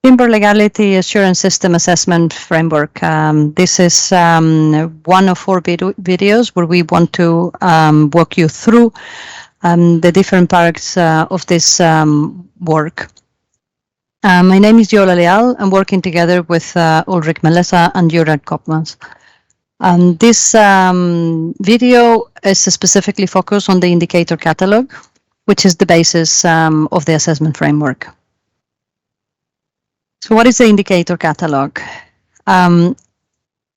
Timber Legality Assurance System Assessment Framework. This is one of 4 videos where we want to walk you through the different parts of this work. My name is Yola Leal. I'm working together with Ulrich Melesa and Juraj Kopmans. This video is specifically focused on the indicator catalog, which is the basis of the assessment framework. So what is the indicator catalog? An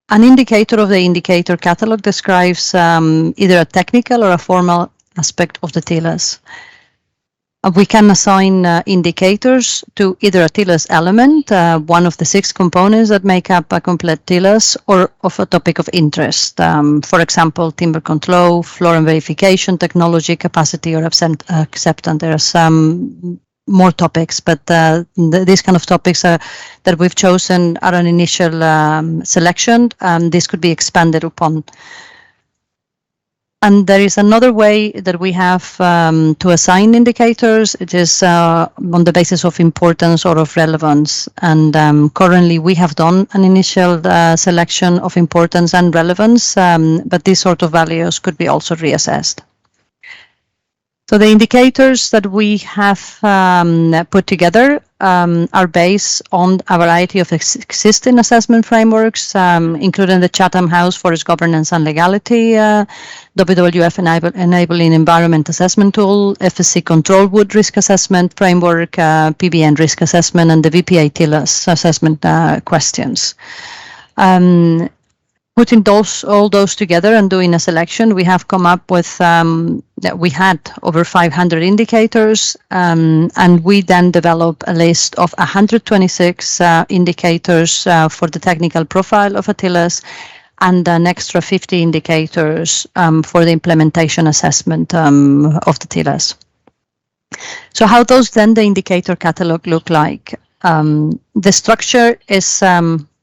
indicator of the indicator catalog describes either a technical or a formal aspect of the TLAS. We can assign indicators to either a TLAS element, one of the 6 components that make up a complete TLAS, or of a topic of interest. For example, timber control, floor and verification, technology, capacity, or acceptance. There are some more topics, but these kind of topics that we've chosen are an initial selection. This could be expanded upon. And there is another way that we have to assign indicators. It is on the basis of importance or of relevance. And currently we have done an initial selection of importance and relevance, but these sort of values could be also reassessed. So the indicators that we have put together are based on a variety of existing assessment frameworks, including the Chatham House Forest Governance and Legality, WWF Enabling Environment Assessment Tool, FSC Control Wood Risk Assessment Framework, PBN Risk Assessment, and the VPA TLAS assessment questions. Putting all those together and doing a selection, we have come up with that we had over 500 indicators, and we then developed a list of 126 indicators for the technical profile of a TLAS, and an extra 50 indicators for the implementation assessment of the TLAS. So how does then the indicator catalog look like? The structure is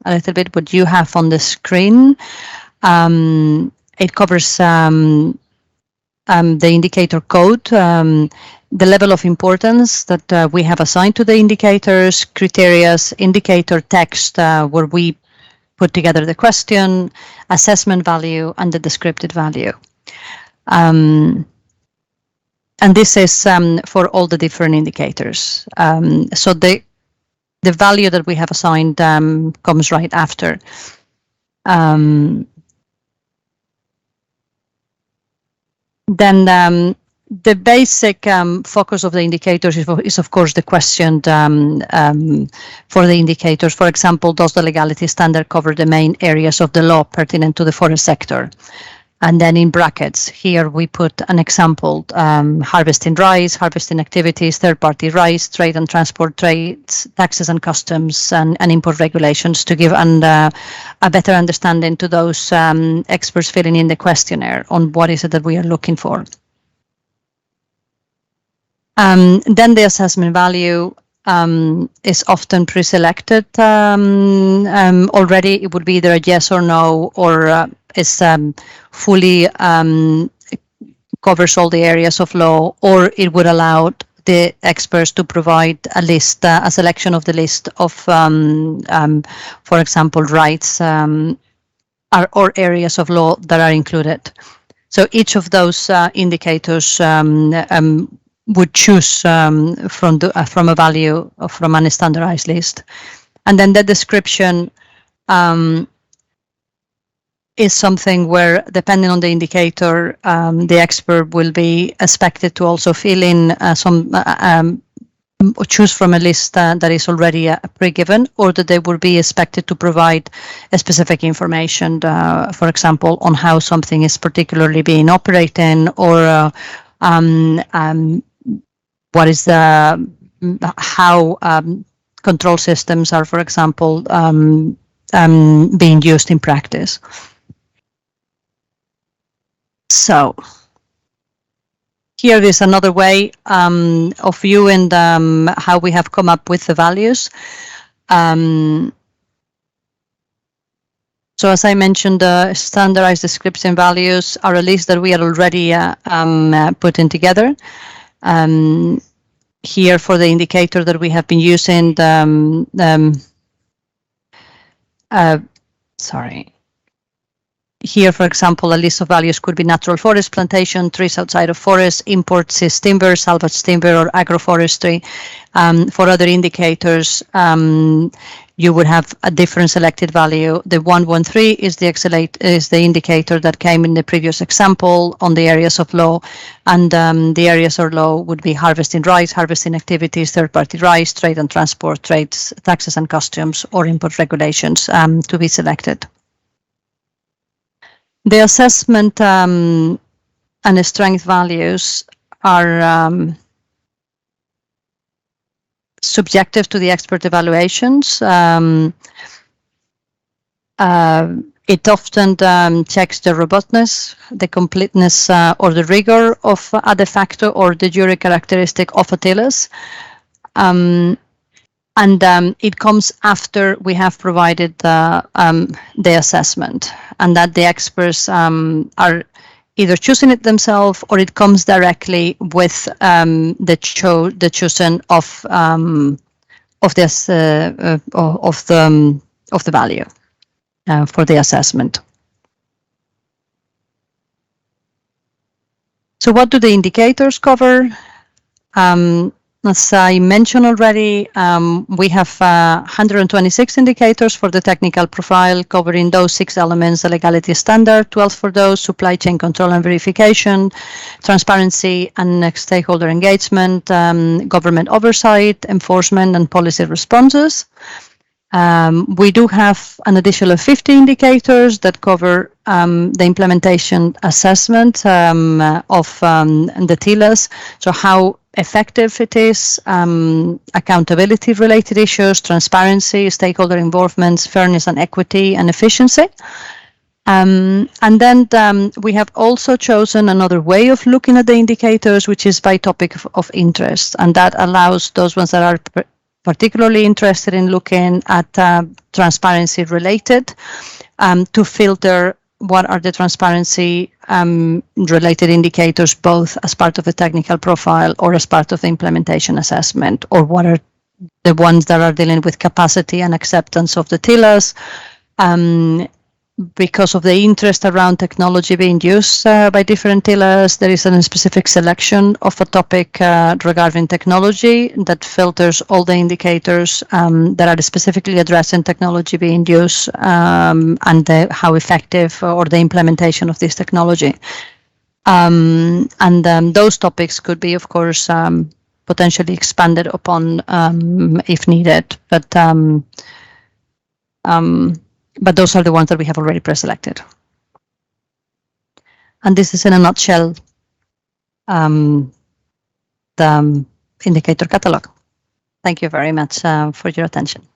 a little bit what you have on the screen. It covers the indicator code, the level of importance that we have assigned to the indicators, criteria, indicator text, where we put together the question, assessment value, and the descriptive value. And this is for all the different indicators. So the value that we have assigned comes right after. Then the basic focus of the indicators is of course the question for the indicators. For example, does the legality standard cover the main areas of the law pertinent to the forest sector? And then in brackets, here we put an example, harvesting rights, harvesting activities, third-party rights, trade and transport trades, taxes and customs, and import regulations to give a better understanding to those experts filling in the questionnaire on what is it that we are looking for. Then the assessment value is often pre-selected already. It would be either a yes or no, or is fully covers all the areas of law, or it would allow the experts to provide a list, a selection of the list of, for example, rights or areas of law that are included. So each of those indicators would choose from a value from a standardized list, and then the description is something where, depending on the indicator, the expert will be expected to also fill in choose from a list that is already pre-given, or that they will be expected to provide a specific information, for example, on how something is particularly being operated, or what is how control systems are, for example, being used in practice. So here is another way of viewing how we have come up with the values. So as I mentioned, the standardized description values are a list that we are already putting together. here for the indicator that we have been using, here, for example, a list of values could be natural forest plantation, trees outside of forest, imports is timber, salvage timber, or agroforestry. For other indicators, you would have a different selected value. The 113 is the indicator that came in the previous example on the areas of law, and the areas of law would be harvesting rights, harvesting activities, third-party rights, trade and transport, trades, taxes and customs, or import regulations to be selected. The assessment and the strength values are subjective to the expert evaluations. It often checks the robustness, the completeness, or the rigor of a de facto or de jure characteristic of a TLAS. And it comes after we have provided the assessment, and that the experts are either choosing it themselves, or it comes directly with the choosing of the value for the assessment. So what do the indicators cover? As I mentioned already, we have 126 indicators for the technical profile, covering those 6 elements: the legality standard, 12 for those, supply chain control and verification, transparency and stakeholder engagement, government oversight, enforcement, and policy responses. We do have an additional 50 indicators that cover the implementation assessment of the TLAS, so how effective it is, accountability-related issues, transparency, stakeholder involvement, fairness and equity, and efficiency. And then we have also chosen another way of looking at the indicators, which is by topic of interest, and that allows those ones that are particularly interested in looking at transparency related to filter what are the transparency related indicators, both as part of the technical profile or as part of the implementation assessment, or what are the ones that are dealing with capacity and acceptance of the TLAS. Because of the interest around technology being used by different TLAS, there is a specific selection of a topic regarding technology that filters all the indicators that are specifically addressing technology being used and how effective or the implementation of this technology. Those topics could be, of course, potentially expanded upon if needed, but those are the ones that we have already pre-selected. And this is in a nutshell the indicator catalog. Thank you very much for your attention.